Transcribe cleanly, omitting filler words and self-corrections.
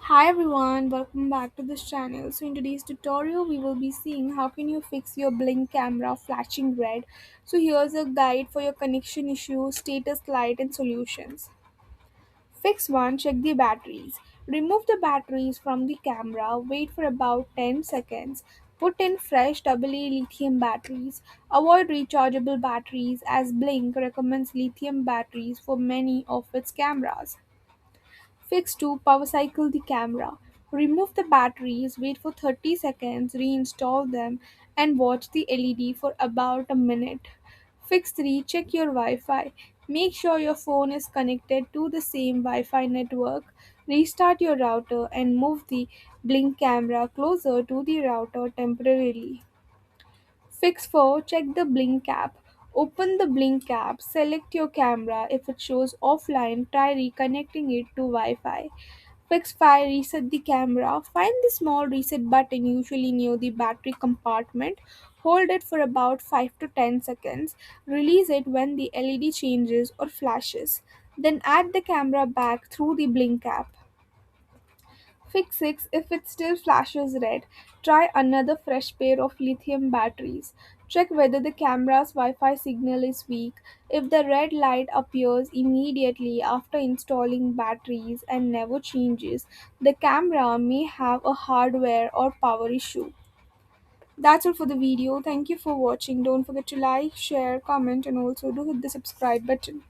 Hi everyone, welcome back to this channel. So in today's tutorial we will be seeing how can you fix your blink camera flashing red. So here's a guide for your connection issue, status light and solutions. Fix 1. Check the batteries. Remove the batteries from the camera, wait for about 10 seconds. Put in fresh AA lithium batteries. Avoid rechargeable batteries as Blink recommends lithium batteries for many of its cameras. Fix 2. Power cycle the camera. Remove the batteries, wait for 30 seconds, reinstall them, and watch the LED for about a minute. Fix 3. Check your Wi Fi. Make sure your phone is connected to the same Wi Fi network. Restart your router and move the Blink camera closer to the router temporarily. Fix 4. Check the Blink app. Open the Blink app, select your camera. If it shows offline, try reconnecting it to Wi Fi. Fix 5. Reset the camera. Find the small reset button usually near the battery compartment. Hold it for about 5 to 10 seconds. Release it when the LED changes or flashes. Then add the camera back through the Blink app. Fix 6. If it still flashes red, try another fresh pair of lithium batteries. Check whether the camera's Wi Fi signal is weak. If the red light appears immediately after installing batteries and never changes, the camera may have a hardware or power issue. That's all for the video. Thank you for watching. Don't forget to like, share, comment, and also do hit the subscribe button.